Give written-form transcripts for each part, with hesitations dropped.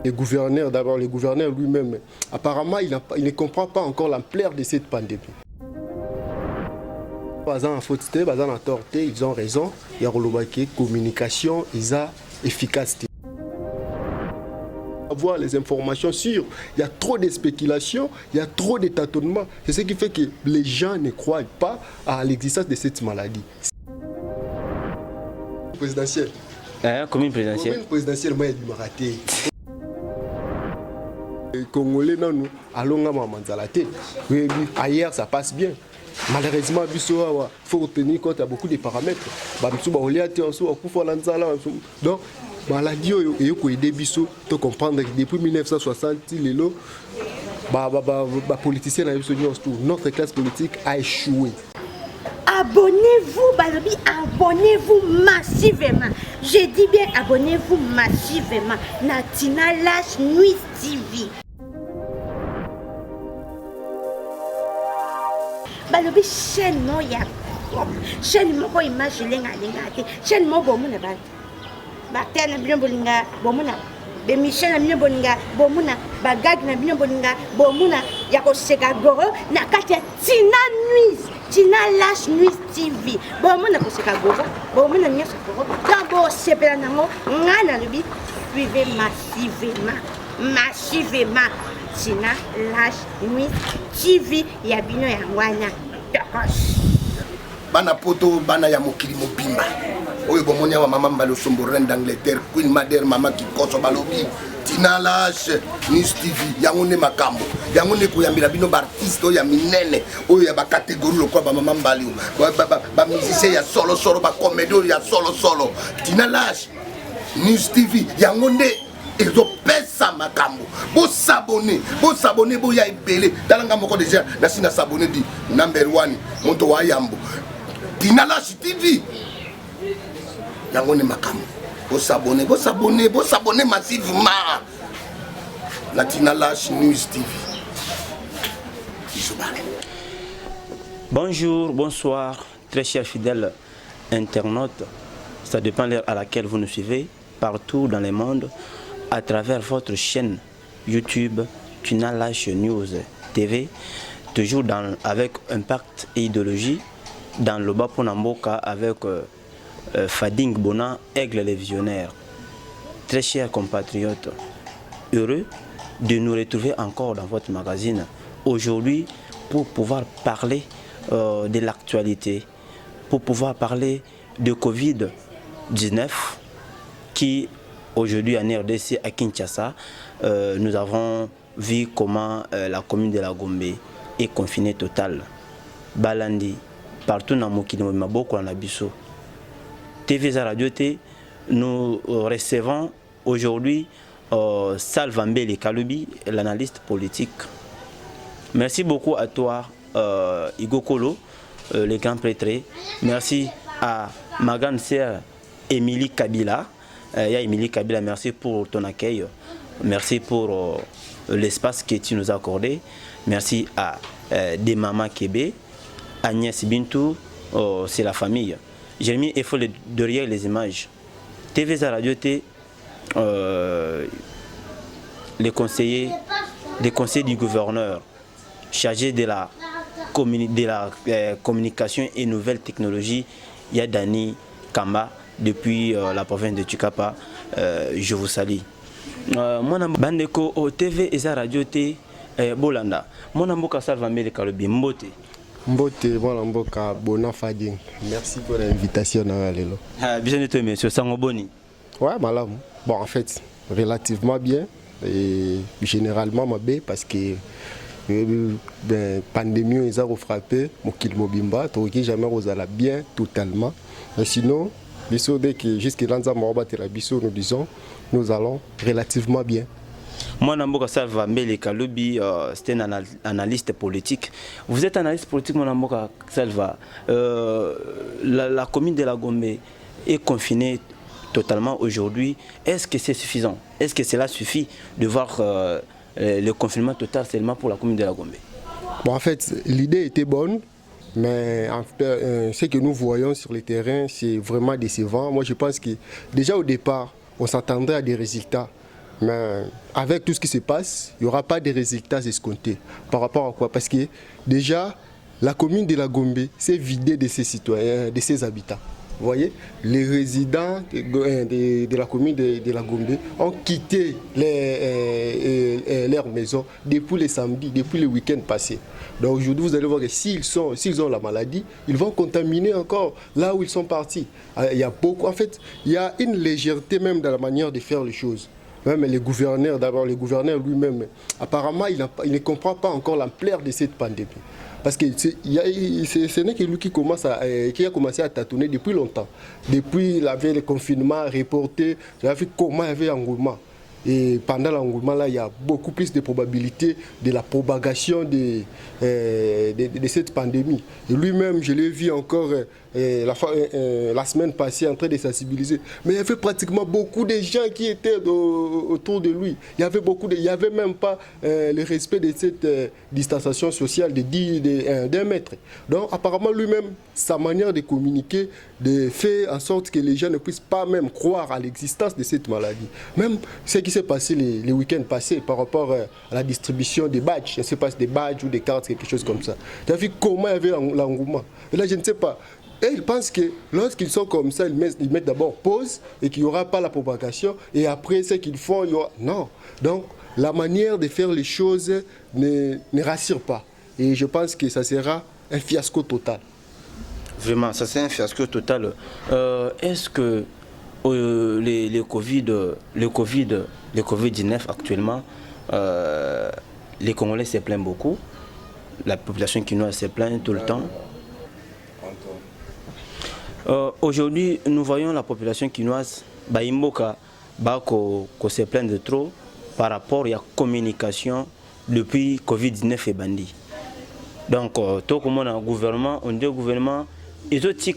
Le gouverneur, d'abord, le gouverneur lui-même, apparemment, il ne comprend pas encore l'ampleur de cette pandémie. En faute, en tort, ils ont raison. Il y a une communication, ils ont efficacité. Avoir les informations sûres, il y a trop de spéculations, il y a trop de tâtonnements. C'est ce qui fait que les gens ne croient pas à l'existence de cette maladie. Présidentielle. Commune présidentielle. Commune présidentielle, moi, il m'a raté. Les Congolais, nous allons à Manzalate. Ailleurs, ça passe bien. Malheureusement, il faut tenir compte de beaucoup de paramètres. Donc, maladie est aidé biso de comprendre que depuis 1960, les politiciens notre classe politique a échoué. Abonnez-vous, Balobi, abonnez-vous massivement. Je dis bien abonnez-vous massivement. Natina Lash Nuit TV. Balobi chaîne mo ya. Chaîne mo ko image lenga chaîne mo bomu na ba. Ba tena bien bolinga bomuna. Be Michel na bien bolinga bomuna. Ba gag na bien bolinga bomuna. Ya ko seka goro na kati ya Tina Nuit. Tina Lash Nuit TV. Bomuna ko seka goro. Bomuna nya seka goro. D'abord sepela nango ngana lobi suivez massivement. Massivement. Tina Lash Nuit TV ya bino ya ngwana. Bana poto bana ya mokili mobimba. Oyo bomonya wa mama mbalo somboren d'Angleterre, Queen Mother mama kikoso balobi. Tina Lash News TV yango ne makambo. Yango ne koyambira bino ba artiste ya minene. Oyo ya ba catégorie lokwa ba mama mbali. Ba musicien ya solo solo ba comédien ya solo solo. Tina Lash News TV yango ne ezopesa makambo. Bo s'abonner bo ya ebele. Talanga moko déjà na sina s'abonner di number 1 monto wa yambo. Tina Lash TV yango ne makambo. Bo s'abonner massivement. La Tina Lash News TV. Bonjour, bonsoir, très chers fidèles internautes. Ça dépend de l'heure à laquelle vous nous suivez, partout dans le monde, à travers votre chaîne YouTube Tina Lash News TV, toujours avec Impact et Idéologie, dans le bas Ponamboka avec Fading Bona, Aigle les Visionnaires. Très chers compatriotes, heureux de nous retrouver encore dans votre magazine aujourd'hui pour pouvoir parler de l'actualité, pour pouvoir parler de Covid-19 qui aujourd'hui en RDC à Kinshasa, nous avons vu comment la commune de la Gombe est confinée totale. Balandi, partout dans Mokili Maboko en Abisso. TV Radio T, nous recevons aujourd'hui Salvambele Kalubi, l'analyste politique. Merci beaucoup à toi, Igo Kolo, le grand prêtre. Merci à ma grande sœur Émilie Kabila. Émilie Kabila, merci pour ton accueil. Merci pour l'espace que tu nous as accordé. Merci à des mamans Kébé, Agnès Bintou, c'est la famille. Jérémy Effo derrière les images. TV Radio T, les conseillers du gouverneur chargés de la communication et nouvelles technologies, Yadani Kamba, depuis la province de Tukapa. Je vous salue. Mon bandeko au TV et Radio T Bolanda. Mon amboka Salvambele Kalubi Mbote. Mbote, mon amboka Bona Fading. Merci pour l'invitation à l'élo. Bien de toi, monsieur Sangoboni. Ouais, malam. Bon, en fait, relativement bien. Et généralement, ma bé, parce que la pandémie, ils ont frappé. Mon kil mobimba, donc jamais aux ala bien totalement. Mais sinon, dès que jusqu'à l'anza nous disons, nous allons relativement bien. Moi, Namboka Salvambele Kalubi, c'est un analyste politique. Vous êtes analyste politique, mon Namboka Salva. La commune de la Gombe est confinée totalement aujourd'hui. Est-ce que c'est suffisant? Est-ce que cela suffit de voir le confinement total seulement pour la commune de la Gombe? Bon, en fait, l'idée était bonne. Mais ce que nous voyons sur le terrain, c'est vraiment décevant. Moi, je pense que déjà au départ, on s'attendait à des résultats Mais avec tout ce qui se passe, il n'y aura pas de résultats escomptés. Par rapport à quoi? Parce que déjà, la commune de la Gombe s'est vidée de ses citoyens, de ses habitants. Vous voyez, les résidents de la commune de la Gombe ont quitté leur maison depuis les samedis, depuis le week-end passé. Donc aujourd'hui, vous allez voir que s'ils ont la maladie, ils vont contaminer encore là où ils sont partis. Il y a beaucoup, en fait, il y a une légèreté même dans la manière de faire les choses. Même les gouverneurs, d'abord le gouverneur lui-même, apparemment, il ne comprend pas encore l'ampleur de cette pandémie. Parce que ce n'est que lui qui a commencé à tâtonner depuis longtemps. Depuis le confinement reporté, j'avais vu comment il y avait engouement. Et pendant l'engouement, là, il y a beaucoup plus de probabilités de la propagation de cette pandémie. Et lui-même, je l'ai vu encore la semaine passée en train de sensibiliser. Mais il y avait pratiquement beaucoup de gens qui étaient autour de lui. Il y avait même pas le respect de cette distanciation sociale d'un mètre. Donc apparemment lui-même, sa manière de communiquer, de faire en sorte que les gens ne puissent pas même croire à l'existence de cette maladie. Même ce qui s'est passé les week-ends passés par rapport à la distribution des badges, je ne sais pas si des badges ou des cartes, quelque chose comme ça. Tu as vu comment il y avait l'engouement. Et là, je ne sais pas. Et ils pensent que lorsqu'ils sont comme ça, ils mettent d'abord pause et qu'il n'y aura pas la propagation. Et après, ce qu'ils font, il y aura... Non. Donc, la manière de faire les choses ne rassure pas. Et je pense que ça sera un fiasco total. Vraiment, ça c'est un fiasco total. Est-ce que le Covid-19 actuellement, les Congolais se plaignent beaucoup, la population quinoise se plaint tout le temps. Aujourd'hui, nous voyons la population quinoise, se plaint de trop par rapport à la communication depuis Covid-19 et bandi. Donc, tout comme on a un gouvernement, on dit au gouvernement, ils ont dit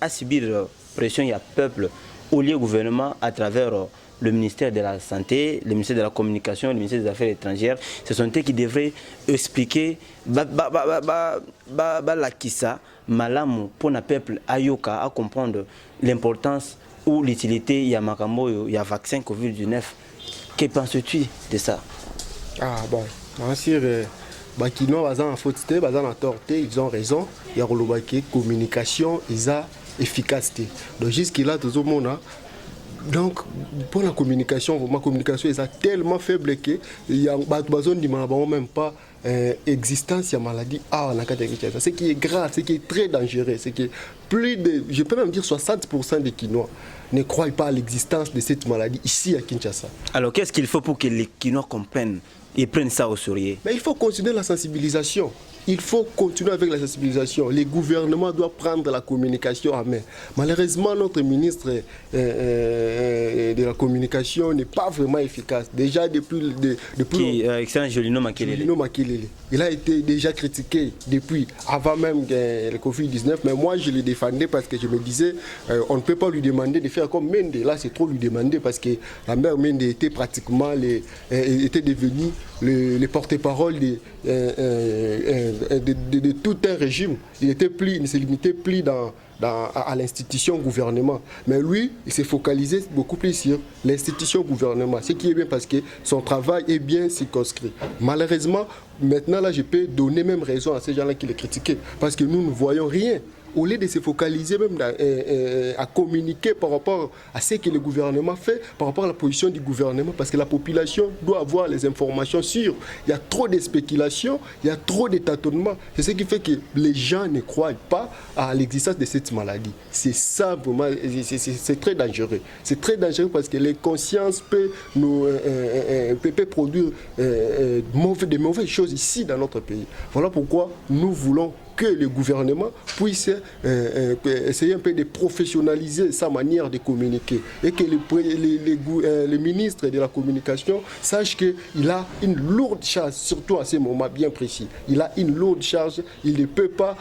à subir pression, il y a peuple au lieu gouvernement à travers le ministère de la Santé, le ministère de la Communication, le ministère des Affaires étrangères. Ce sont eux qui devraient expliquer la kissa, malamu, pour le peuple ayoka à comprendre l'importance ou l'utilité, il y a makambo, il y a vaccin Covid-19. Que penses-tu de ça? Ah bon, bien sûr. Bakino bazan en faute, bazan en torté, ils ont raison. Il y a la communication, ils ont efficacité. Donc jusqu'à tout le monde. Donc pour la communication, ma communication est tellement faible que il y a besoin de même pas existence de maladie. Ce qui est grave, ce qui est très dangereux, c'est que plus de, je peux même dire 60% des Quinois ne croient pas à l'existence de cette maladie ici à Kinshasa. Alors qu'est-ce qu'il faut pour que les Quinois comprennent et prennent ça au sérieux? Mais il faut continuer la sensibilisation. Il faut continuer avec la sensibilisation. Les gouvernements doivent prendre la communication en main. Malheureusement, notre ministre de la communication n'est pas vraiment efficace. Déjà depuis excellent Jolino Makelele. Il a été déjà critiqué depuis avant même le Covid-19. Mais moi, je le défendais parce que je me disais, on ne peut pas lui demander de faire comme Mende. Là, c'est trop lui demander parce que la mère Mende était pratiquement était devenue le porte-parole de tout un régime. Il ne se limitait plus à l'institution gouvernement. Mais lui, il s'est focalisé beaucoup plus sur l'institution gouvernement. Ce qui est bien parce que son travail est bien circonscrit. Malheureusement, maintenant, là, je peux donner même raison à ces gens-là qui le critiquaient. Parce que nous ne voyons rien. Au lieu de se focaliser même à communiquer par rapport à ce que le gouvernement fait, par rapport à la position du gouvernement, parce que la population doit avoir les informations sûres. Il y a trop de spéculations, il y a trop de tâtonnements. C'est ce qui fait que les gens ne croient pas à l'existence de cette maladie. C'est ça, vraiment, c'est très dangereux. C'est très dangereux parce que les consciences peuvent produire de mauvaises choses ici dans notre pays. Voilà pourquoi nous voulons que le gouvernement puisse essayer un peu de professionnaliser sa manière de communiquer et que le ministre de la communication sache qu'il a une lourde charge, surtout à ce moment bien précis. Il a une lourde charge, il ne peut pas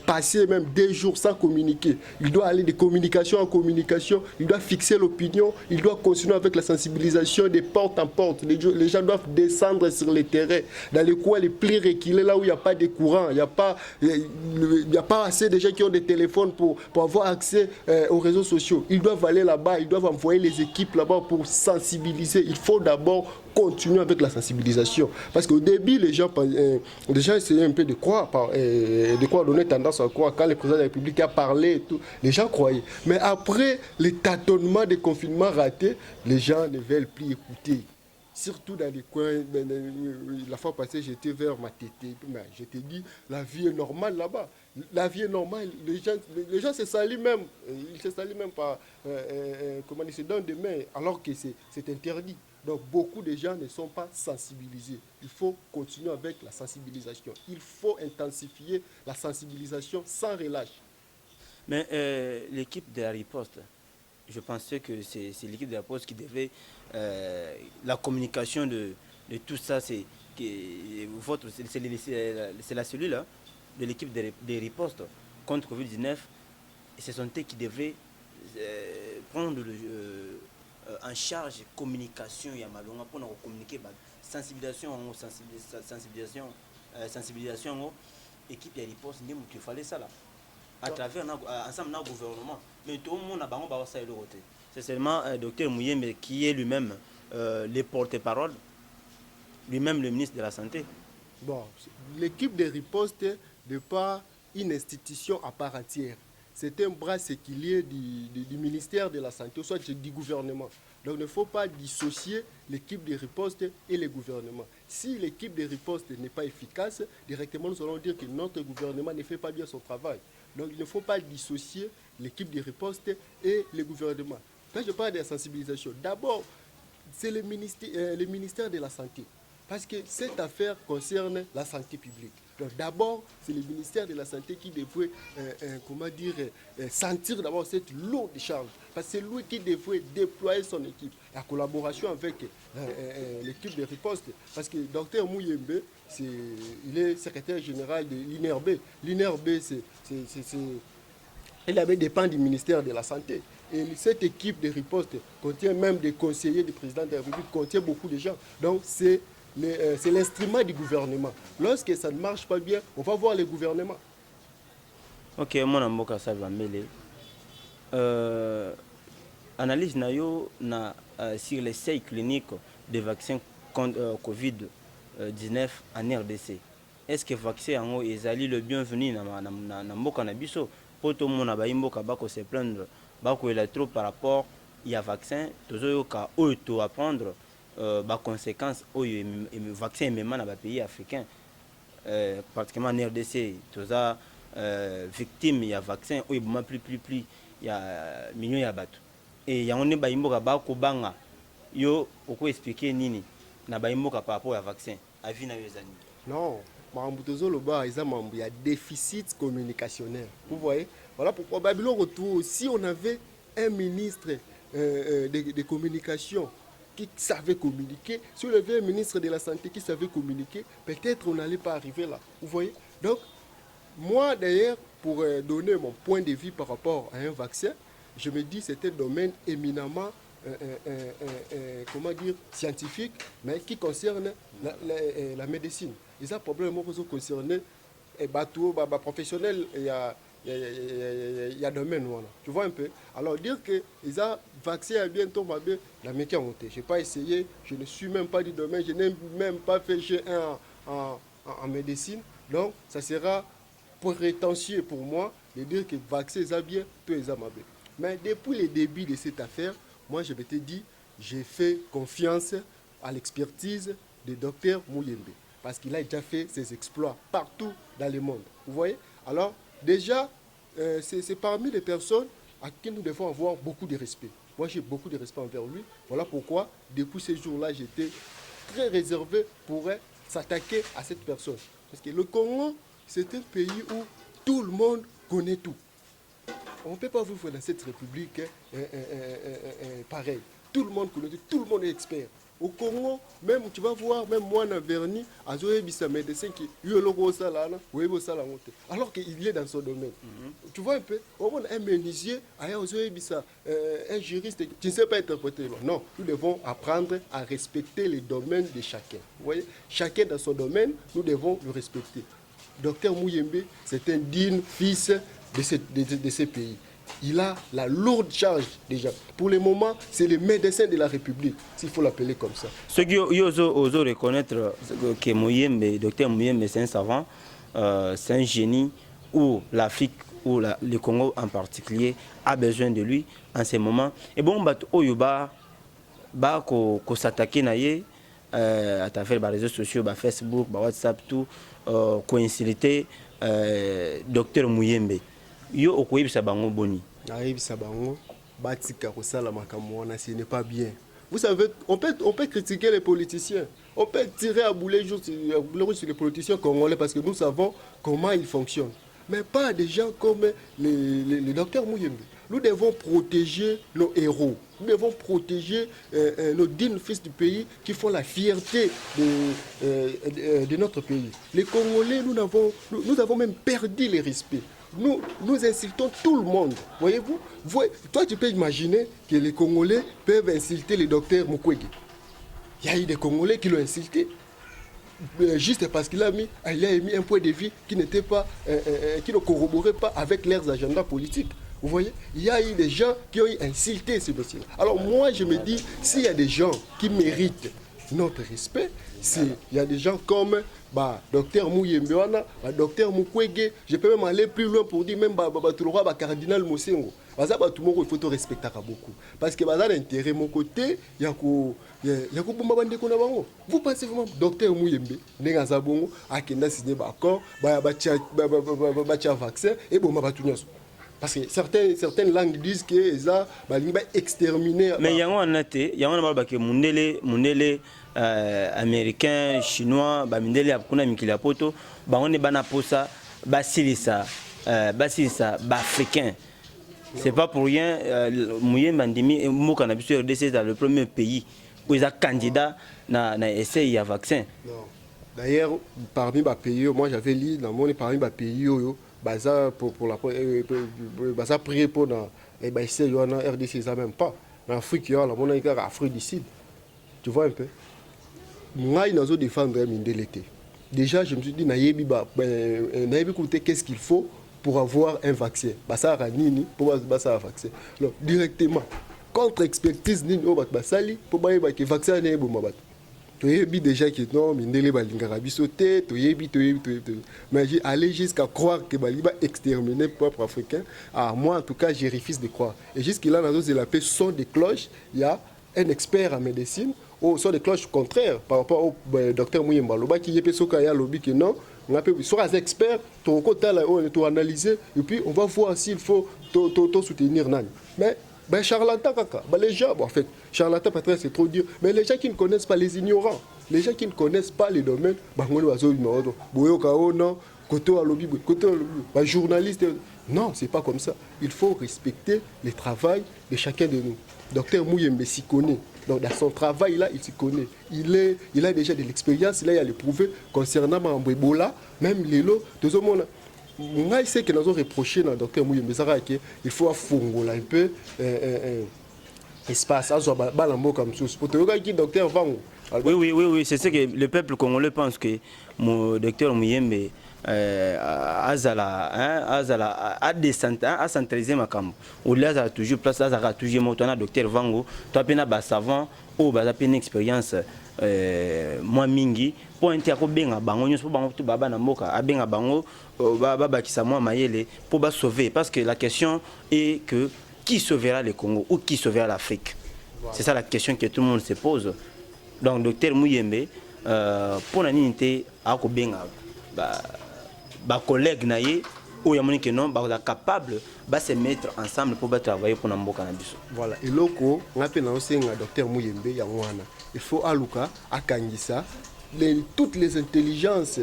passer même 2 jours sans communiquer. Il doit aller de communication en communication, il doit fixer l'opinion, il doit continuer avec la sensibilisation de porte en porte. Les gens doivent descendre sur le terrain, dans les coins les plus reculés, là où il n'y a pas de courant, il n'y a pas Il n'y a pas assez de gens qui ont des téléphones pour avoir accès aux réseaux sociaux. Ils doivent aller là-bas, ils doivent envoyer les équipes là-bas pour sensibiliser. Il faut d'abord continuer avec la sensibilisation. Parce qu'au début, les gens essayaient un peu de croire, donner tendance à croire. Quand le président de la République a parlé, et tout, les gens croyaient. Mais après les tâtonnements des confinements ratés, les gens ne veulent plus écouter. Surtout dans les coins, la fois passée, j'étais vers ma tété. Je t'ai dit, la vie est normale là-bas. La vie est normale. Les gens se salient même. Ils se salient même par, comment dire, se donnent des mains, alors que c'est interdit. Donc beaucoup de gens ne sont pas sensibilisés. Il faut continuer avec la sensibilisation. Il faut intensifier la sensibilisation sans relâche. Mais l'équipe de la riposte, je pensais que c'est l'équipe de la poste qui devait la communication de tout ça, c'est la cellule là, de l'équipe de riposte contre Covid-19. C'est son thé qui devait prendre en charge communication ya malonga pour nous communiquer sensibilisation équipe ya riposte il fallait ça là à travers ensemble dans le gouvernement, mais tout le monde a bango ba ça le côté. C'est seulement docteur Mouyembe qui est lui-même le porte-parole, lui-même le ministre de la Santé. Bon, l'équipe de riposte n'est pas une institution à part entière. C'est un bras séquilier du ministère de la Santé, soit du gouvernement. Donc il ne faut pas dissocier l'équipe de riposte et le gouvernement. Si l'équipe de riposte n'est pas efficace, directement nous allons dire que notre gouvernement ne fait pas bien son travail. Donc il ne faut pas dissocier l'équipe de riposte et le gouvernement. Quand je parle de la sensibilisation, d'abord, c'est le ministère de la Santé. Parce que cette affaire concerne la santé publique. Donc d'abord, c'est le ministère de la Santé qui devrait sentir d'abord cette lourde charge. Parce que c'est lui qui devrait déployer son équipe. La collaboration avec l'équipe de riposte. Parce que Dr Mouyembe, il est secrétaire général de l'INRB. L'INRB, il avait dépend du ministère de la Santé. Et cette équipe de riposte contient même des conseillers du président de la République, contient beaucoup de gens. Donc c'est l'instrument du gouvernement. Lorsque ça ne marche pas bien, on va voir le gouvernement. Ok, mon amboka ça va mêler. Analyse nayo sur l'essai clinique des vaccins contre Covid-19 en RDC. Est-ce que le vaccin est le bienvenu dans mboka na biso? Pour tout le monde ba imboka bako se plaindre bako il trop par rapport il vaccin tozoyoka auto apprendre les conséquences au vaccin même dans les pays africains, pratiquement en RDC, tous victimes il y a vaccin au plus il y a millions de bateaux et il y a on est baimboka bako banga yo pourquoi expliquer nini na baimboka par rapport au vaccin à vie na yezani. Non, il y a déficit communicationnel. Vous voyez, voilà pourquoi Babylone retour. Si on avait un ministre de communication qui savait communiquer, si on avait un ministre de la Santé qui savait communiquer, peut-être on n'allait pas arriver là. Vous voyez? Donc, moi d'ailleurs, pour donner mon point de vue par rapport à un vaccin, je me dis que c'est un domaine éminemment scientifique, mais qui concerne la médecine. Et ça, problème qui concerne les professionnels, il y a domaine. Voilà. Tu vois un peu? Alors, dire que les vaccins à bientôt, la métier a monté. Je n'ai pas essayé, je ne suis même pas du domaine, je n'ai même pas fait G1 en médecine. Donc, ça sera prétentieux pour moi de dire que vaccin est bien, tout est mal. Mais depuis le début de cette affaire, moi, je m'étais dit, j'ai fait confiance à l'expertise du docteur Mouyembe. Parce qu'il a déjà fait ses exploits partout dans le monde. Vous voyez? Alors, déjà, c'est parmi les personnes à qui nous devons avoir beaucoup de respect. Moi, j'ai beaucoup de respect envers lui. Voilà pourquoi, depuis ces jours-là, j'étais très réservé pour s'attaquer à cette personne. Parce que le Congo, c'est un pays où tout le monde connaît tout. On ne peut pas vivre dans cette république pareil. Tout le monde connaît, tout le monde est expert. Au Congo, même tu vas voir, même moi, dans Verni, un médecin qui alors qu'il est dans son domaine. Tu vois un peu, un menuisier, un juriste, tu ne sais pas interpréter. Non, nous devons apprendre à respecter les domaines de chacun. Vous voyez, chacun dans son domaine, nous devons le respecter. Docteur Mouyembe, c'est un digne fils de ce pays. Il a la lourde charge déjà. Pour le moment, c'est le médecin de la République, s'il faut l'appeler comme ça. Ceux qui osent reconnaître que Mouyembe, docteur Mouyembe, c'est un savant, c'est un génie, où l'Afrique, ou le Congo en particulier, a besoin de lui en ce moment. Et bon, Oyoba, ko s'attaquer à travers les réseaux sociaux, Facebook, WhatsApp, tout, coïncidité, docteur Mouyembe. Yo okoyebisa bango boni. Ayebisa bango batika kosala makambo wana, ce n'est pas bien. Vous savez, on peut critiquer les politiciens, on peut tirer à boulet sur les politiciens congolais parce que nous savons comment ils fonctionnent. Mais pas des gens comme le docteur Mouyembe. Nous devons protéger nos héros. Nous devons protéger nos dignes fils du pays qui font la fierté de notre pays. Les Congolais, nous avons même perdu le respect. Nous insultons tout le monde. Voyez-vous? Toi, tu peux imaginer que les Congolais peuvent insulter le docteur Mukwege. Il y a eu des Congolais qui l'ont insulté. Juste parce qu'il a émis un point de vue qui n'était pas, qui ne corroborait pas avec leurs agendas politiques. Vous voyez, il y a eu des gens qui ont insulté ce dossier. Alors moi, je me dis, s'il y a des gens qui méritent notre respect, il y a des gens comme docteur Mouyembe, docteur Mukwege, je peux même aller plus loin pour dire même cardinal Mosengo. Il faut te respecter beaucoup. Parce que l'intérêt de mon côté, il y a vous pensez vraiment docteur Mouyembe, Nengazabongo, Akenda signé d'accord, vaccin et bon parce que certaines langues disent que ça va exterminer. Mais il y a un américain, chinois, mindele akuna mikila poto, on est bana posa, basilisa, africain. C'est pas pour rien, Mouyembe Bandimi et Mokanabiso RDC dans le premier pays où ils sont candidats na essai à vaccin. D'ailleurs, parmi les pays, moi j'avais lu dans mon parmi les pays pour la prier pour la essai RDC ça même pas. En Afrique, il y a l'Afrique du Sud. Tu vois un peu. Moi, je vais défendre l'été. Déjà, je me suis dit, qu'est-ce qu'il faut pour avoir un vaccin. Ça pour avoir un vaccin. Alors, directement, contre-expertise, pour avoir un vaccin. Tu as déjà que non, mais j'ai allé jusqu'à croire que va exterminer le peuple africain. Moi, en tout cas, je refuse de croire. Et jusqu'à là, dans la paix, son des cloches, il y a un expert en médecine, ou sont des cloches contraires par rapport au docteur Mouyembe qui est lobby que non, on appelle soit des experts, on va analyser et puis on va voir s'il faut soutenir Nani. Mais charlatan les gens, en fait, charlatan peut-être c'est trop dire, mais les gens qui ne connaissent pas, les ignorants, les gens qui ne connaissent pas les domaines, journaliste, non, c'est pas comme ça. Il faut respecter le travail de chacun de nous. Docteur Mouyembe s'y connaît. Donc dans son travail là, il s'y connaît. Il a déjà de l'expérience, il a le prouvé concernant Ebola, même les lots, tout le monde. Moi, je sais que nous avons reproché à docteur Mouyembe qu'il faut affongola un peu espace à comme ça. Pour te regarder docteur Vango. Oui, c'est ce que le peuple congolais pense que mon docteur Mouyembe a centralisé ma camp. Au-delà, a toujours place, a toujours mon docteur Vango, tu as un savant, ou une expérience. Moi mingi pour intérêt benga bango nyos pour bango tout baba na mboka abenga bango baba qui moi mayele pour ba sauver parce que la question est que qui sauvera le Congo ou qui sauvera l'Afrique. Voilà. C'est ça la question que tout le monde se pose. Donc docteur Mouyembe pour la unité a ko benga ba collègue naie ou yamoni que non ba capable ba se mettre ensemble pour travailler pour na mboka na biso. Voilà et loko ngape na osenga docteur Mouyembe ya mwana. Il faut aluka akangisa toutes les intelligences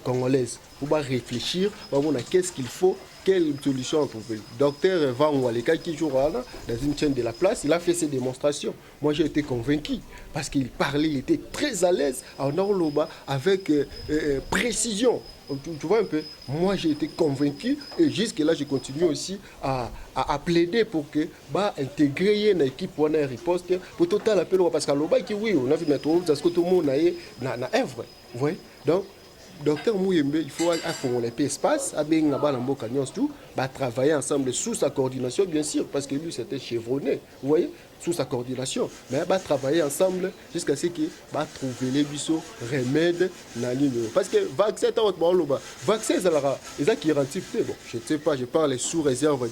congolaises pour réfléchir voir qu'est-ce qu'il faut, quelle solution trouver. Docteur Van Waleka qui joue dans une chaîne de la place, il a fait ses démonstrations. Moi j'ai été convaincu parce qu'il parlait, il était très à l'aise en Orloba avec précision. Tu vois un peu, moi j'ai été convaincu et jusque-là je continue aussi à plaider pour que intégrer une équipe pour une riposte pour total appel parce que l'Oba qui oui on a vu mettre parce que tout le monde a œuvre. Vous voyez, donc docteur Mouyembe, il faut qu'on ait espace, travailler ensemble sous sa coordination, bien sûr, parce que lui c'était chevronné, vous voyez, sous sa coordination. Mais travailler ensemble jusqu'à ce qu'il va trouver les bisous, remèdes, parce que vaccin, vaccin, c'est qui garantit. Bon, je ne sais pas, je parle sous réserve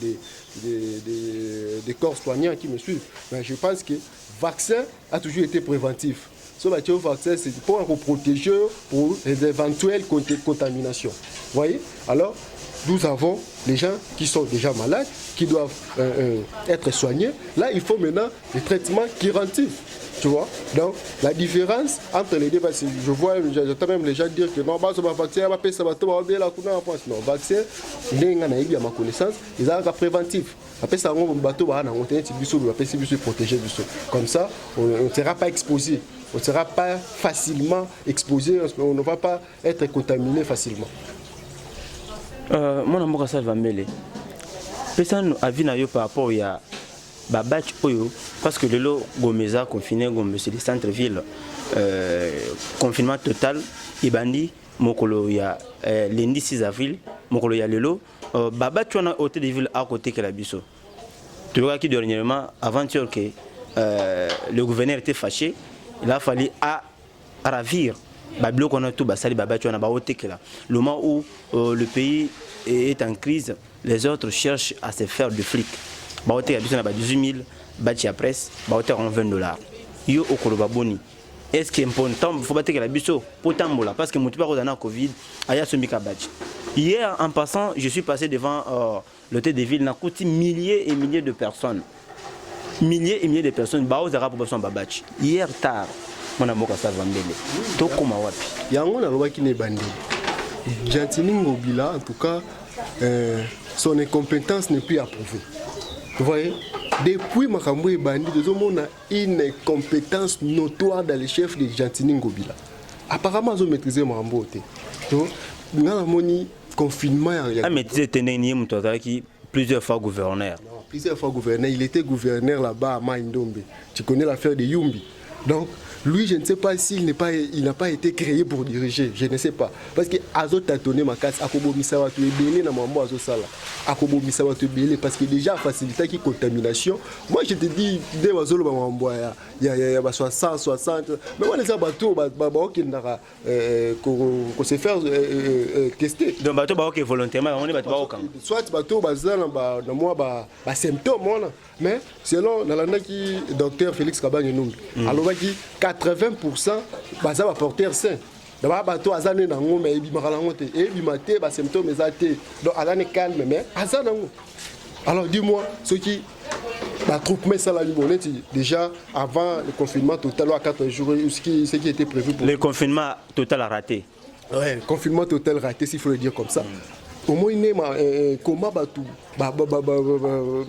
des corps soignants qui me suivent, mais je pense que vaccin a toujours été préventif. Ce vaccin, c'est pour protéger pour les éventuelles contaminations. Vous voyez? Alors, nous avons les gens qui sont déjà malades, qui doivent être soignés. Là, il faut maintenant des traitements curatifs. Tu vois? Donc, la différence entre les deux, parce que j'entends même les gens dire que non, ce vaccin, non, vaccin, à ma connaissance, ils ont un préventif. Après ça, on va protéger. Comme ça, on ne sera pas exposé. On ne sera pas facilement exposé, on ne va pas être contaminé facilement. Mon amour, ça va mêler. Personne a vu par rapport à Babatch Oyo, parce que le lot Gomeza confiné, c'est le centre-ville, confinement total, Ibandi, Mokolo, il y a lundi 6 avril, Mokolo, il y a le lot, Babatch, on a ôté des villes à côté que la Bisso. Tu vois qui dernièrement, avant-hier que le gouverneur était fâché, il a fallu ravir. Le moment où le pays est en crise, les autres cherchent à se faire du fric. Il y a 18 000 bâtis à presse, il y a $20. Est-ce qu'il faut battre la biso parce que mon Covid, il y a ce micabach. Hier, en passant, je suis passé devant l'hôtel des villes, il a coûté milliers et milliers de personnes. Milliers et milliers de personnes, hier tard. Mon amour, ça va m'aider. Tout comme à Wapi. Yango na loba qui n'est bandé. Gentini Ngobila, en tout cas, son incompétence n'est plus approuvée. Vous voyez? Depuis Makambo et Bandi, on a une incompétence notoire dans les chefs de Gentini Ngobila. Apparemment, ils ont maîtrisé Makambo. Donc, nous avons un confinement. Ah, mais tu sais, plusieurs fois gouverneur. Non, plusieurs fois gouverneur. Il était gouverneur là-bas à Maïndombe. Tu connais l'affaire de Yumbi. Donc, lui, je ne sais pas s'il n'a pas été créé pour diriger, je ne sais pas. Parce que Azo t'a donné ma casse, Akobo Misawa, tu es belé dans mon Azo Sala. Akobo Misawa, tu es belé parce que déjà, facilité qui contamination. Moi, je te dis, dès que il y a 60. Mais moi, les abattoirs, qu'on se faire tester. Donc, bateau, volontairement, on est bateau. Soit bateau, dans moi, symptômes, mais selon le docteur Félix Kabang Numbi, alors 80% baza ba porteur sain. D'abord bateau azane na ngombe et bimakalangote et bimate ba symptômes ezate. Donc azane calme mais azana ngo. Alors dis-moi ce qui la troupe met ça la libonette déjà avant le confinement total à 4 jours ce qui était prévu pour le confinement total a raté. Ouais, le confinement total raté s'il faut le dire comme ça. Au moins il est comment batu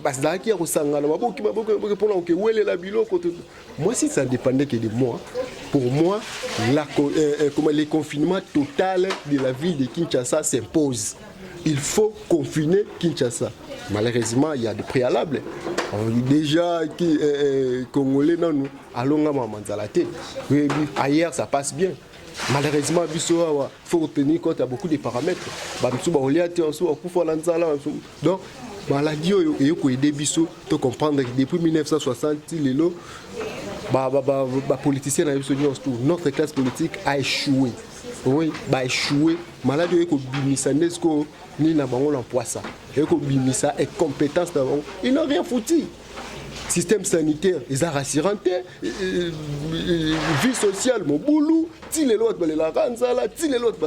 bazaki ya kosangana maboki pour que wele la biloko. Moi si ça dépendait que de moi, pour moi les confinements total de la ville de Kinshasa s'impose. Il faut confiner Kinshasa. Malheureusement, il y a des préalables. Déjà, Congolais, nous allons à Manzalate. Ailleurs, ça passe bien. Malheureusement, il faut tenir compte de beaucoup de paramètres. Donc, maladie est aidé Bisso, tu comprends que depuis 1960, notre classe politique a échoué. Oui, a échoué. Maladie est bimissanesco ni na bango l'emploi ça. Et que bimissa est compétence d'avant. Ils n'ont rien foutu. Système sanitaire, ils ont rassuré. Vie sociale, mon boulot, si les autres, la ranzala, si les autres,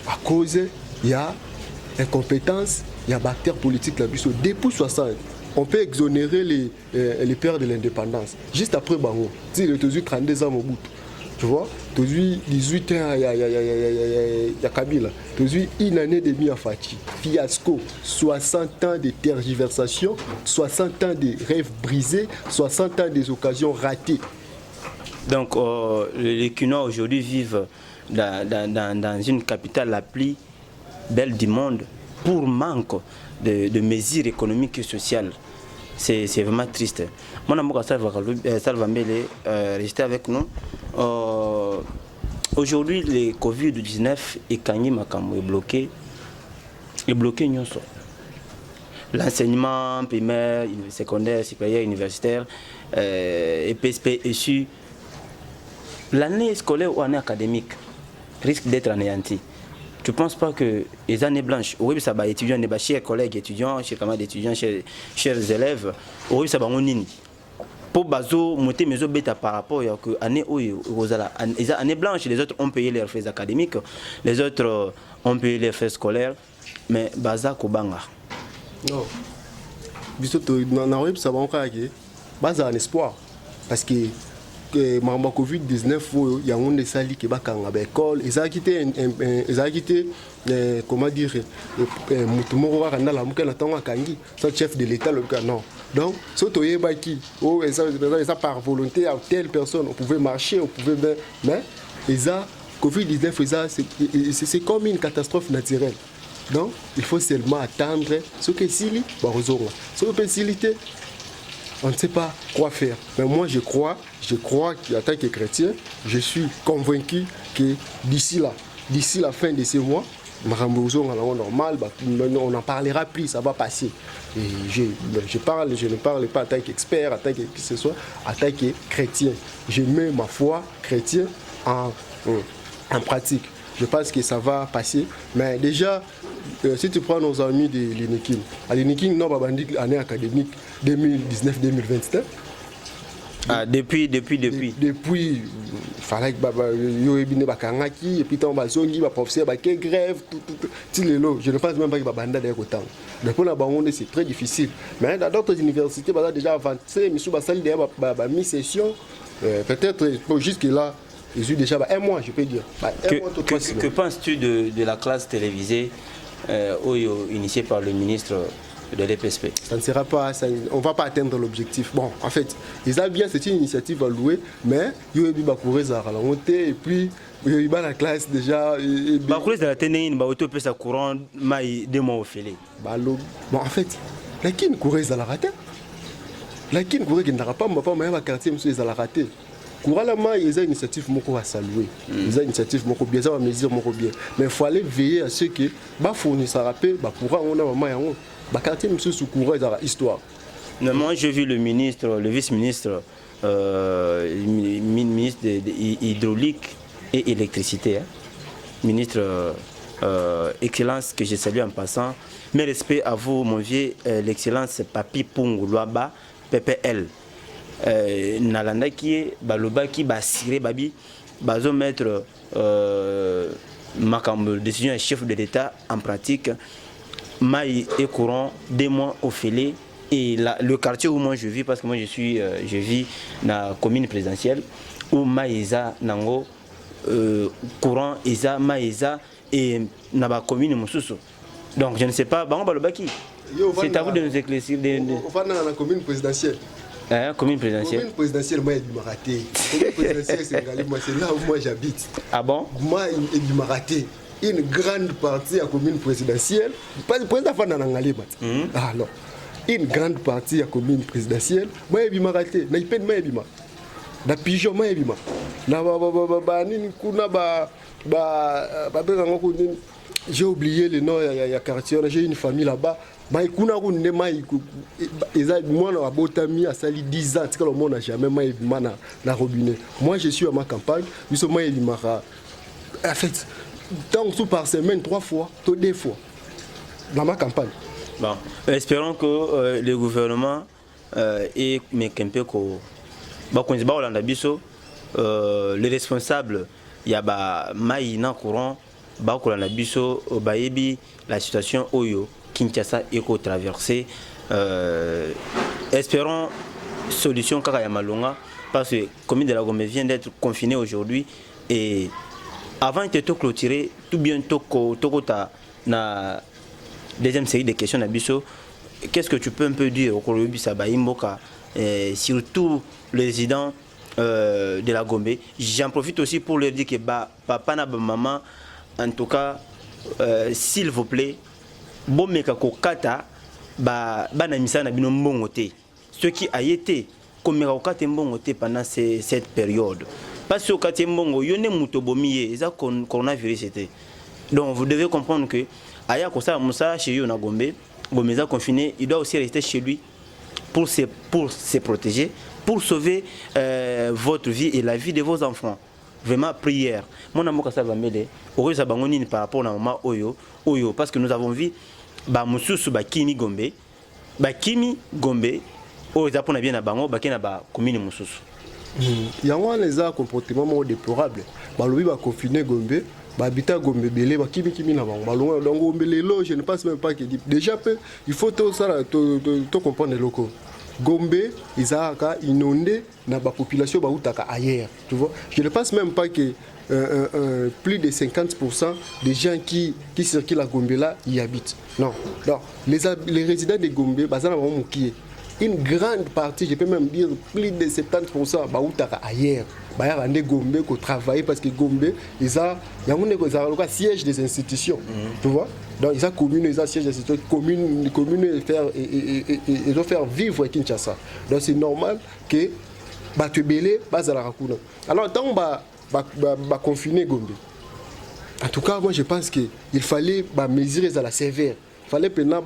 à cause, il y a incompétence, il y a bactère politique là-bas. Depuis 60, on peut exonérer les pères de l'indépendance. Juste après Bango, si le 32 ans au bout. Tu vois, 18 ans, il y a Kabila. Une année et demie à Fati. Fiasco, 60 ans de tergiversation, 60 ans de rêves brisés, 60 ans des occasions ratées. Donc, les Kinois aujourd'hui vivent dans une capitale la plus belle du monde pour manque de mesures économiques et sociales. C'est vraiment triste. Mon amour Salva Mbele, restez avec nous. Aujourd'hui, le Covid-19 est gagné, est bloqué. Est bloqué, nous sommes. L'enseignement primaire, secondaire, supérieur, universitaire, EPSP, ESU, l'année scolaire ou l'année académique risque d'être anéantie. Tu ne penses pas que les années blanches, oui, ça va étudiants, chers collègues étudiants, chers camarades étudiants, chers élèves, oui, ça va en ligne. Pour bazo, monter mes bêta par rapport à l'année où les années blanches, les autres ont payé leurs frais académiques, les autres ont payé leurs frais scolaires, mais baza kobanga. Non. Dans ça va encore base un espoir parce que ma Covid-19 il y a un sali qui va à l'école ils ont quitté comment dire mutumoko kaka ndala muke na tango akangi ça chef de l'état le cas non donc soto yebaki oh ça par volonté à telle personne on pouvait marcher on pouvait mais ça Covid-19 c'est comme une catastrophe naturelle. Donc, il faut seulement attendre ce que Sili va résoudre. Ce que faciliter, on ne sait pas quoi faire. Mais moi, je crois qu'en tant que chrétien, je suis convaincu que d'ici la fin de ce mois, normal, on n'en parlera plus, ça va passer. Et je ne parle pas en tant qu'expert, en tant que ce soit, en tant que chrétien. Je mets ma foi chrétienne en pratique. Je pense que ça va passer. Mais déjà, si tu prends nos amis de l'Inikin, à l'Inikin, non, année académique 2019-2021. Ah, depuis. Depuis, il fallait que et puis tant bazongi, professeur, grève, tout. Je ne pense même pas qu'il va banda d'ailleurs autant. Depuis la banque, c'est très difficile. Mais dans d'autres universités, on a déjà avancé, mais sous la salle de mi-session, peut-être jusque là. J'ai déjà un mois, je peux dire. Que penses-tu de la classe télévisée initiée par le ministre de l'EPSP? Ça ne sera pas, on ne va pas atteindre l'objectif. Bon, en fait, ils ont bien, c'est une initiative à louer, mais il y a eu la montée et puis il y a eu la classe déjà. Bakourez de la ténéine, Baoto peut sa courant, mais 2 mois au filet. Bon, en fait, la kin coureuse à la raté. La kin coureuse qui n'aura pas, mais il va quartier, monsieur, ils à la raté. Couramment, il y a une initiative à saluer. Il y a une initiative bien, ça va mesure bien. Mais il faut aller veiller à ce que les fournisseurs pourra on a maman quartier monsieur sous courage dans l'histoire. Moi j'ai vu le ministre, le vice-ministre ministre de hydraulique et électricité, ministre excellence que je salue en passant. Mes respects à vous mon vieux, l'excellence Papi Pungu Luaba PPL. Nalandaki balobaki basiré babi bazo mettre makambo décision chef de l'État en pratique maï et courant 2 mois au filet et le quartier où moi je vis parce que moi je vis dans la commune présidentielle où maïza nango courant isa maïza et na ba commune mususu donc je ne sais pas bango balobaki c'est à vous de nous éclaircir on va dans la commune présidentielle. Commune présidentielle. Commune présidentielle, moi, il m'a raté. Commune présidentielle, c'est là où moi j'habite. Ah bon? Moi, il m'a raté. Une grande partie de la commune présidentielle. Pas le président Fananangali. Alors, une grande partie de la commune présidentielle, moi, il m'a raté. Na ipen, moi, il m'a. Na pigeon, moi, il m'a. Na j'ai oublié le nom, il y a quartier, j'ai une famille là-bas. Moi, je suis à ma campagne. En fait, tant par semaine, 3 fois, 2 fois, dans ma campagne. Bon, espérons que le gouvernement et les responsables, il y a maïna courant, la situation Oyo. Kinshasa éco traversé. Espérons solution Kakaya Malonga parce que la commune de la Gombe vient d'être confinée aujourd'hui et avant de te clôturer, tout bientôt ta na deuxième série de questions Nabiso, qu'est-ce que tu peux un peu dire au Kolobi Sabaïmboka surtout les résidents de la Gombe. J'en profite aussi pour leur dire que papa na maman en tout cas s'il vous plaît bomeka kokata bana misana bino mbongo te ce qui a été comme kokata mbongo te pendant cette période Parce que au Katimbongo, il y a un mutobomié, il y a un coronavirus. Donc vous devez comprendre que Aya Kosa Moussa chez lui, on a Gombe, Gomeza confiné, il doit aussi rester chez lui pour se protéger, pour sauver votre vie et la vie de vos enfants. Vraiment, prière. Mon amour, ça va m'aider. Par rapport à maman Oyo, parce que nous avons vu, Moussous, Kimi Gombe, Kimi Gombe, Oyo, ça bien à Bango, Bakina, commune Moussous. Il y a un comportement déplorable. Balobi va confiner Gombe, Babita Gombe Belé, Kimi na Bango. Donc Gombe Lelo, je ne pense même pas que déjà il faut tout comprendre les locaux. Gombe, ils ont inondé la population ailleurs. Tu vois? Je ne pense même pas que plus de 50% des gens qui circulent à Gombe là y habitent. Non. Donc, les résidents de Gombe, une grande partie, je peux même dire plus de 70% ailleurs. Ils Gombe qui travaillent parce que Gombe, ils ont un siège des institutions. Tu vois? Donc ils ont commune, ils ont siège des institutions, commune et doivent faire vivre Kinshasa. Donc c'est normal que Batubele base à la Rakuna. Alors tant qu'on confiner Gombe. En tout cas, moi je pense qu'il fallait mesurer à la sévère. Il fallait prendre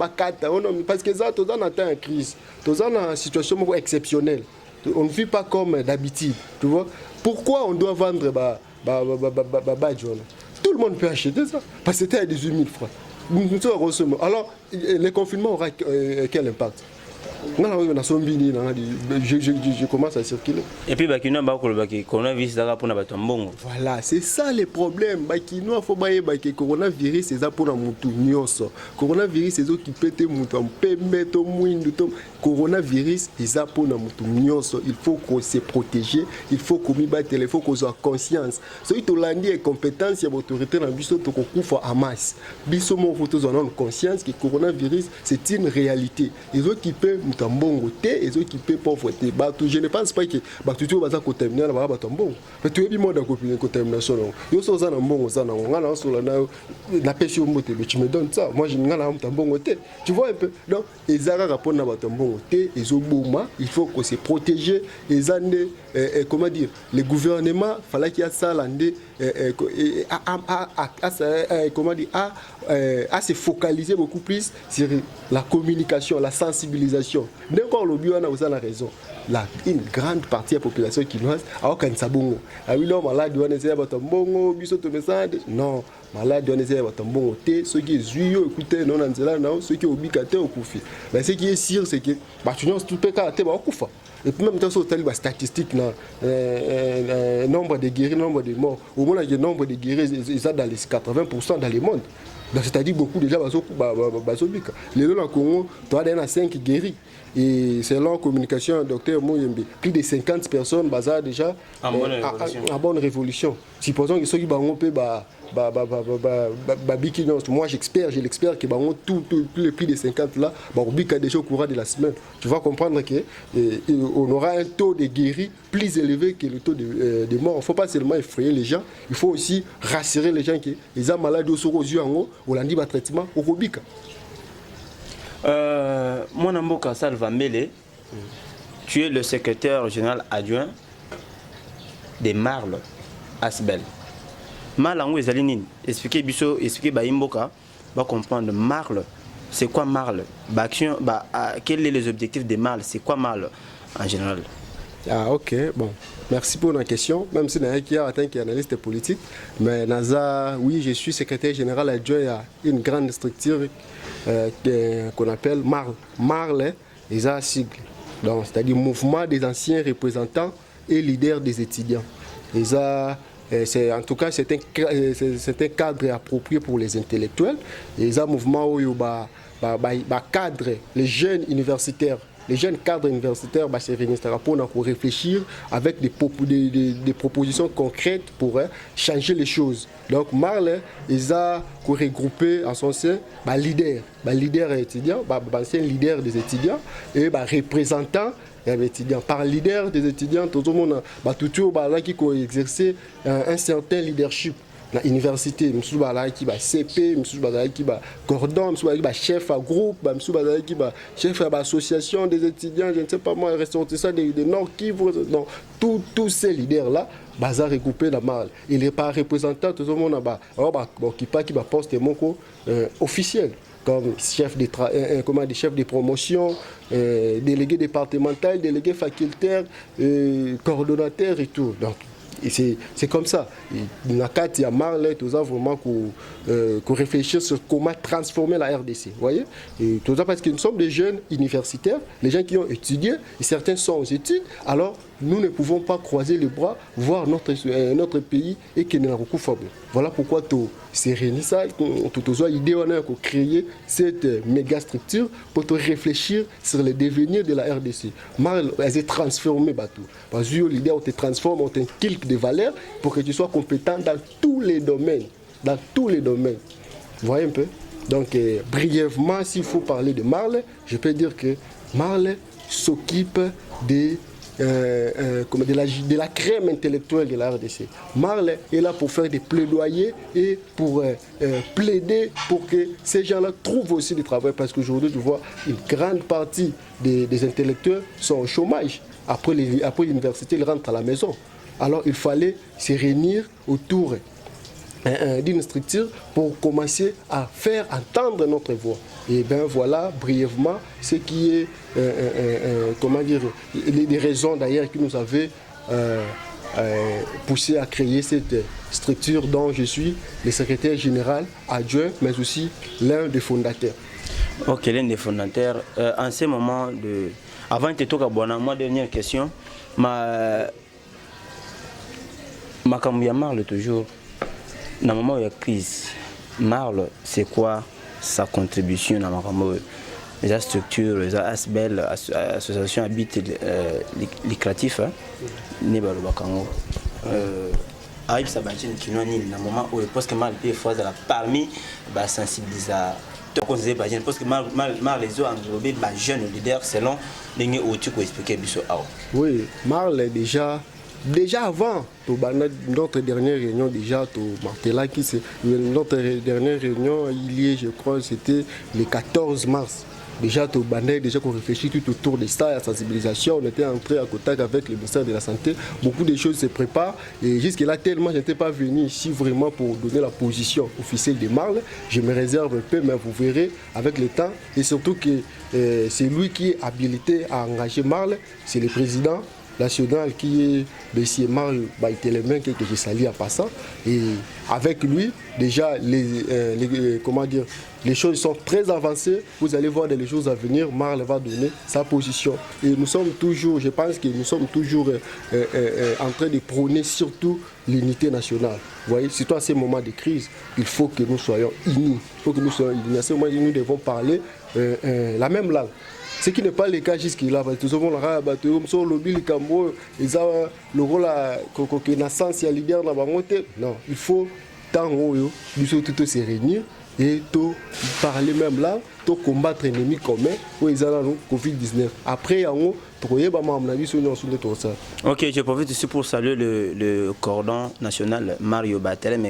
parce que ça, tout ça, on attend une crise. Tout ça, on a une situation exceptionnelle. On ne vit pas comme d'habitude. Tu vois? Pourquoi on doit vendre tout le monde peut acheter ça. Parce que c'était à 18 000 francs. Alors, le confinement aura quel impact? Je commence à circuler. Et puis, coronavirus, voilà, c'est ça le problème. Il faut que le coronavirus est pour nous. Coronavirus est qui peut être coronavirus est pour nous. Il faut qu'on se protège, il faut qu'on il faut qu'on soit conscience. Si tu l'as dit, compétence, il y a autorité dans le biso, tu couvres à masse. Biso, mon photo, on a conscience que le coronavirus, c'est une réalité. Ils ont qui peut Mutambongo et ils ont qui peut pauvreté. Je ne pense pas que tu vas contaminer la Mutambongo. Mais tu es bien moins de contamination. Yo so za na mbongo za na ngana so na pêche au moté, mais tu me donnes ça. Moi je ngana Mutambongo té. Tu vois un peu. Donc ezaka rapona na Mutambongo té, ezoboma, il faut qu'on se protéger les années comment dire, le gouvernement fallait qu'il y a ça l'année comment dire à se focaliser beaucoup plus sur la communication, la sensibilisation. D'encore le bio on a raison. Là, une grande partie de la population chinoise a aucun sabongo. Ah oui, non, malade doit essayer de bongo, biso to message. Non, malade doit essayer de bongo. Ceux qui zuyo écoutez non anzela non, ceux qui obikate au koufi. Mais ce qui est sûr c'est que tu n'as tout peut kate ba kufa. Et puis même dans ce taliba statistique na nombre de guéris, nombre de morts. Au moins le nombre de guéris ils sont dans les 80% dans le monde. Donc c'est-à-dire beaucoup déjà bazobika. Les deux dans le Congo, tu as 5 guéris. Et selon la communication, docteur Mouyembe, plus de 50 personnes basées déjà en bonne révolution. Supposons que ceux qui ont moi j'ai l'expert qui ont tout le plus de 50 là, déjà au courant de la semaine. Tu vas comprendre qu'on aura un taux de guéris plus élevé que le taux de mort. Il ne faut pas seulement effrayer les gens, il faut aussi rassurer les gens qui sont malades aux yeux en haut, on a dit traitement au Robika. Mon amboka Salva Mele, tu es le secrétaire général adjoint des Marle Asbel. Malango et Zalinine, expliquez Bisso, expliquez Baimboka, va comprendre Marle. C'est quoi Marle? Quels sont les objectifs des Marle? C'est quoi Marle en général? Ah ok, bon, merci pour la question. Même si Naïki a atteint qui est analyste politique, mais Naza, oui, je suis secrétaire général adjoint à une grande structure qu'on appelle Marle. Marle, ils ont un sigle, donc c'est-à-dire Mouvement des anciens représentants et leaders des étudiants. En tout cas, c'est un cadre approprié pour les intellectuels. Ils ont un mouvement où il cadre les jeunes universitaires. Les jeunes cadres universitaires se réunissent pour réfléchir avec des propositions concrètes pour changer les choses. Donc Marle, ils ont regroupé en son sein leaders étudiants, anciens leaders des étudiants et représentants des étudiants. Par leader des étudiants, tout le monde qui exercer un certain leadership. na université misusu bazalaki ba CP misusu bazalaki ba cordon misusu bazalaki ba chef à groupe misusu bazalaki ba chef à association des étudiants je ne sais pas moi ressortissants de Nord Kivu donc tous ces leaders là baza regroupé dans Marle il est pas représentant tout le monde là-bas qui ba poste moko officiel comme chef de chef de promotion, délégué départemental, délégué facultaire, coordonnateur et tout. Donc c'est comme ça. Il y a Marle, tout ça vraiment qu'on réfléchisse sur comment transformer la RDC. Vous voyez? Et tout ça parce que nous sommes des jeunes universitaires, les gens qui ont étudié, et certains sont aux études, alors nous ne pouvons pas croiser les bras, voir notre pays et qu'il n'est pas faible. Voilà pourquoi tout c'est réuni ça, tout idée on a créé cette méga structure pour te réfléchir sur le devenir de la RDC. Marle, elle s'est transformée tout. Parce que l'idée on te transforme, on t'inculque des valeurs pour que tu sois compétent dans tous les domaines, dans tous les domaines. Vous voyez un peu? Donc brièvement, s'il faut parler de Marle, je peux dire que Marle s'occupe de la crème intellectuelle de la RDC. Marle est là pour faire des plaidoyers et pour plaider pour que ces gens-là trouvent aussi du travail parce qu'aujourd'hui, tu vois, une grande partie des intellectuels sont au chômage. Après l'université, ils rentrent à la maison. Alors il fallait se réunir autour d'une structure pour commencer à faire entendre notre voix. Et bien voilà brièvement ce qui est, comment dire, les raisons d'ailleurs qui nous avaient poussé à créer cette structure dont je suis le secrétaire général adjoint, mais aussi l'un des fondateurs. Ok, l'un des fondateurs. En ce moment, avant de te toquer, ma dernière question, ma Marle toujours. Dans le moment où il y a crise, Marle, c'est quoi sa contribution dans les structures, les ASBEL, association habite lucratif, arrive ça dans le moment où parce que Marle peut faire parmi les sensibilisateurs. Parce que Marle les a englobé les jeunes leaders selon les outils qu'on expliquait. Oui, Marle déjà avant notre dernière réunion, déjà notre dernière réunion, je crois c'était le 14 mars. Déjà qu'on réfléchit tout autour de ça, la sensibilisation, on était entré en contact avec le ministère de la Santé, beaucoup de choses se préparent et jusque-là tellement je n'étais pas venu ici vraiment pour donner la position officielle de Marle, je me réserve un peu mais vous verrez avec le temps et surtout que c'est lui qui est habilité à engager Marle, c'est le président national qui est M. Marle Baïtelemen que je salue en passant et avec lui déjà les choses sont très avancées, vous allez voir dans les jours à venir, Marle va donner sa position et nous sommes toujours, je pense que nous sommes toujours en train de prôner surtout l'unité nationale. Vous voyez, surtout à ces moments de crise, il faut que nous soyons unis, à ce moment nous devons parler la même langue. Ce qui n'est pas le cas jusqu'à là, tout le monde a le lobby, le Cambo, ils ont le rôle de naissance et leader dans la montée. Non, il faut tant nous se réunir et parler même là, combattre l'ennemi commun où ils ont le Covid-19. Après, on ok, je profite ici pour saluer le cordon national Mario Batelem,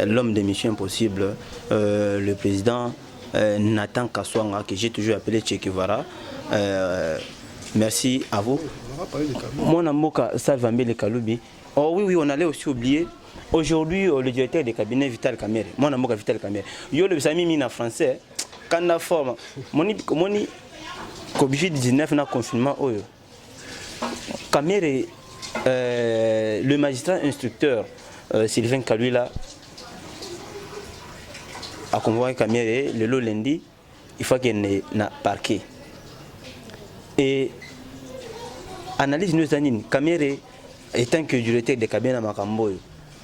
l'homme des missions impossibles, le président Nathan Kaswanga, que j'ai toujours appelé Che Guevara. Merci à vous. Mon amoka Salvambe Kaloubi. Oh oui, on allait aussi oublier. Aujourd'hui, le directeur des cabinets Vital Kamere. Mon amoka Vital Kamere. Yo le sami mina français. Quand la forme, moni Covid-19 na confinement oyo. Kamere, le magistrat instructeur Sylvain Kalouila a convoqué Kamere le lundi, il faut qu'il ait parqué. Et analyse nous anine, Kamere étant que directeur de cabinet à Makamboy,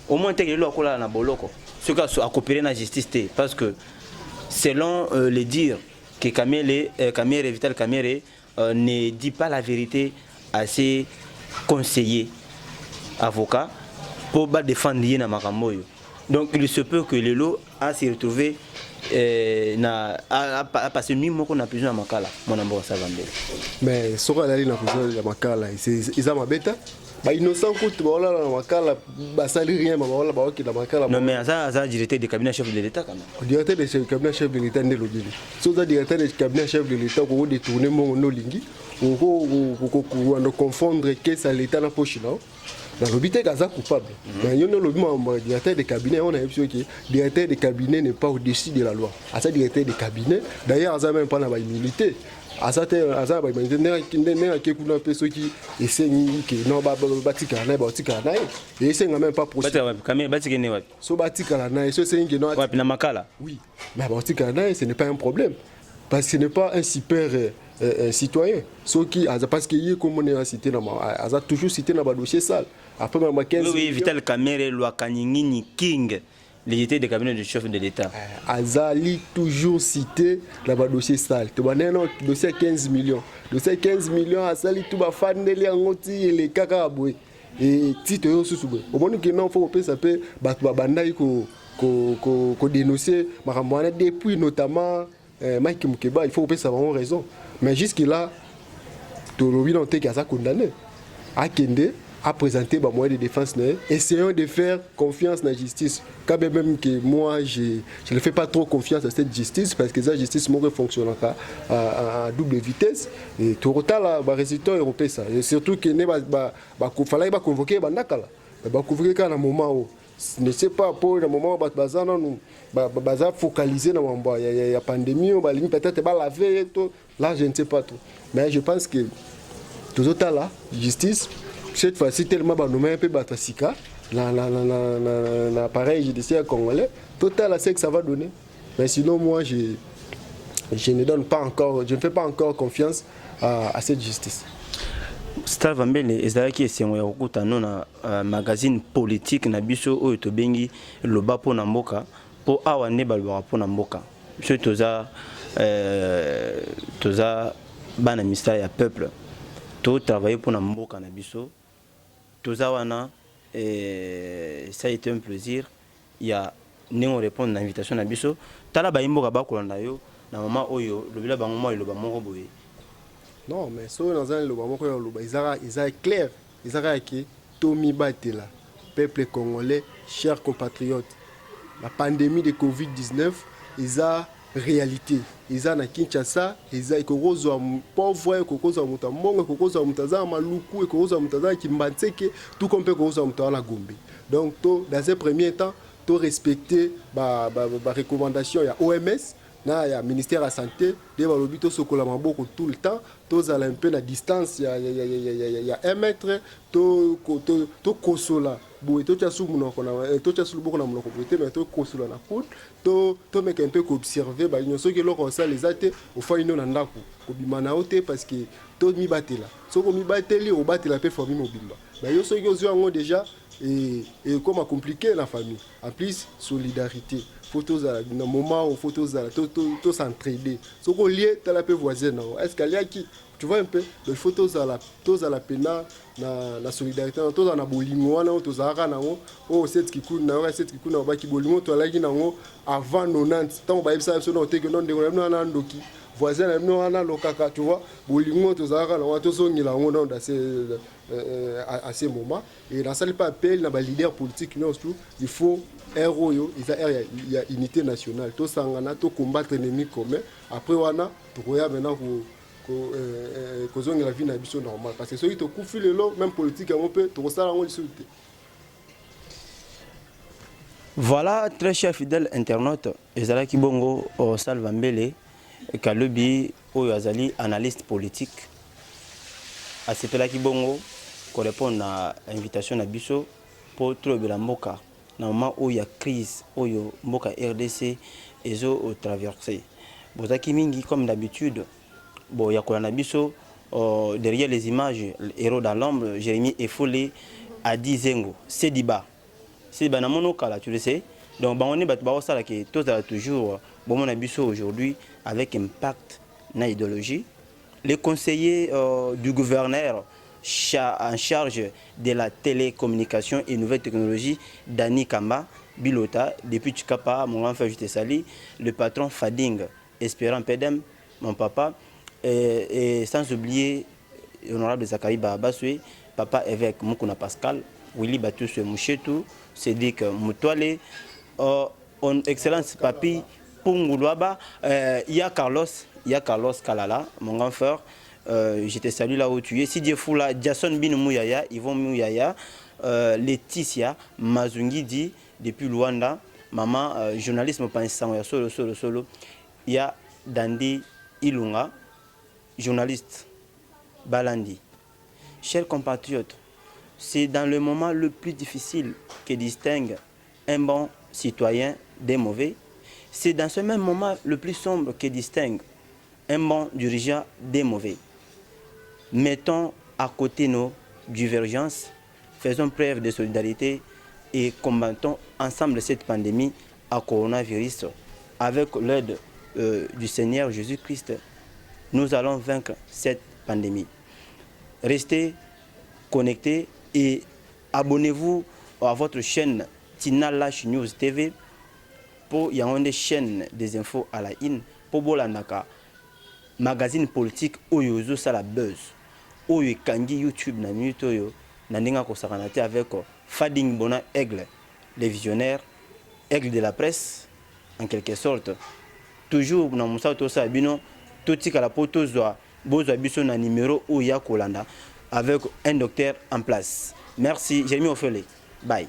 au moins il y a eu un boloko, ce qui a coopéré dans la justice, parce que selon les dires que Kamere, Vital Kamere ne dit pas la vérité à ses conseillers avocats pour défendre Makamboy. Donc il se peut que Lelo a se retrouvé na a passé nuit moko na prison ya makala mwana mboka Salva Mbele. Mais soko alali na prison ya makala ils ont mabeta ba innocent kutu ba wala na makala ba sali rien ba wala ba oki na makala. Non mais ça directeur de cabinet chef de l'état quand même. Directeur de cabinet chef de l'état ndelo bili. So za directeur de cabinet chef de l'état ko détourner mon no lingi ko confondre que ça l'état na poche là. Dans l'obité Gaza coupable. Mais il y a le directeur de cabinet, on a vu que le directeur de cabinet n'est pas au-dessus de la loi. À ça, directeur de cabinet, d'ailleurs, ça même pas la immunité. À ça, la immunité, n'est pas qu'une personne qui essaie de non batika na batika na et c'est même pas possible. Batika ne wapi? So batika na so c'est une non. Wapi na makala? Oui. Mais batika na ce n'est pas un problème. Parce que ce n'est pas un super citoyen. Parce qu'il y a comme on a cité, a toujours cité dans le dossier sale. Après, oui, Vital Kamerhe, Lwakaningini, King, l'été de cabinet du chef de l'État. Azali toujours cité dans le dossier sale. Tu as un dossier 15 millions. Dossier 15 millions, Azali, tu vas faire des angoti et les cacaraboués. Et si tu es au sous-soubé. Au moment où il faut que ça peut dénoncer depuis notamment Mike Mukeba, il faut que ça ait raison. Mais jusque-là, tout le monde a condamné. Akende a présenté des moyens de défense. Essayons de faire confiance dans la justice. Quand même que moi, je ne fais pas trop confiance à cette justice parce que la justice fonctionne à double vitesse. Et tout le temps, le résultat est européen. Et surtout qu'il fallait convoquer les Nakala. Il faut convoquer à un moment où ne sais pas pour le moment où baza focaliser dans la pandémie, peut-être laver là je ne sais pas trop. Mais je pense que tout le temps là, justice, cette fois-ci tellement nommé un peu Batasika, l'appareil judiciaire congolais, total là c'est que ça va donner. Mais sinon moi je ne donne pas encore, je ne fais pas encore confiance à cette justice. Salva Mbele ezalaki esengo ya kokutana na magazine politique na biso oyo tobengi loba po na mboka po awa ne balobaka po na mboka biso toza bana ministère ya peuple to travailler po na mboka na biso toza wana ça a été un plaisir ya ndenge répondre na invitation na biso tala ba mboka bakolanda yo na mama oyo lobela bango mo loba moko boye. Non, mais si dans un moment ils are clair, ils are que Tomi Batela, peuple congolais, chers compatriotes, la pandémie de Covid-19, ils ont réalité. Ils ont na Kinshasa, ils ont ekokozo pauvre, ekokozo mutamong, ekokozo mutaza maluku, ekokozo mutaza kimbatseke, tout comme ekokozo mutaza na Gombe. Donc dans un premier temps, to respecter ba recommandation ya OMS. Il y a le ministère de la Santé, il y a l'hôpital tout le temps, tous à un peu la distance, il y a 1 mètre, tout consola. Bon, tout ça sous mon beaucoup na mon propriété, mais tout consola na cour, tout mec un peu observer, bah ils sont que l'on ça les athées au fond ils n'ont pas ko bimana ote parce que tout mi batela. So ko mi bateli au batela peut former mobimba. Bah ils sont que ont déjà et comment compliquer la famille. En plus solidarité. Photos à un moment où photos à tout s'entraider. Ce qu'on lié dans la peu voisine. Est-ce qu'il y a qui tu vois un peu les photos à la pena la solidarité tous en abolingo na tous ara na o cette qui coule na cette qui coule na ba ki bolingo to la ki na avant 90 tant ba yebisa so na te que non de na ndoki voisin na no na lokaka tu vois bolingo tous ara na to so ngila ngo dans à ces moments et dans ça pas appel na ba leader politique non tout il faut héros il y a unité nationale to sangana to combattre ennemi commun après wana to koya maintenant la vie na biso normal parce que ceux qui te couffent le long même politique on peut to ça on discuter. Voilà, très chers fidèles internautes, ezalaki bongo Salva Mbele Kalobi oyo azali analyste politique asepelaki bongo ko répondre à invitation na biso pour trouver mboka na moment où il y a crise oyo mboka RDC ezo traverser bozaki mingi comme d'habitude bon ya kolana biso derrière les images héros dans l'ombre Jérémy Efolé a dit Zengo Sediba na mono kala tu le sais donc on est ba ça là que tout toujours bon mon biso aujourd'hui avec impact na idéologie les conseillers du gouverneur en charge de la télécommunication et nouvelles technologies Dani Kamba Bilota, depuis Chikapa, mon grand frère, je te salue, le patron Fading, Espérant Pedem, mon papa, et sans oublier l'honorable Zachary Babaswe, papa évêque Mukuna Pascal, Willy Batus Mouchetou, Cédric Moutouale, Excellence Papi, Punguluaba, il y a Carlos Kalala, mon grand frère, je te salue là où tu es. Sidié Foula, Jason Bin Mouyaya, Yvon Mouyaya, Laetitia Mazungi dit depuis Luanda, maman journalisme pensant solo. Il y a Dandi Ilunga, journaliste Balandi. Chers compatriotes, c'est dans le moment le plus difficile que distingue un bon citoyen des mauvais. C'est dans ce même moment le plus sombre que distingue un bon dirigeant des mauvais. Mettons à côté nos divergences, faisons preuve de solidarité et combattons ensemble cette pandémie à coronavirus. Avec l'aide du Seigneur Jésus-Christ, nous allons vaincre cette pandémie. Restez connectés et abonnez-vous à votre chaîne Tina Lash News TV pour y avoir des chaînes des infos à la in pour bolandaka magazine politique oyozo ça la buzz oyo kangi YouTube na minute oyo na ndinga ko sakanate avec Fading Bona Aigle les visionnaires aigle de la presse en quelque sorte toujours na musa to sa bino totika la poto zwa bozwa biso na numéro oya kolanda avec un docteur en place. Merci, Jérémy Ofele. Bye.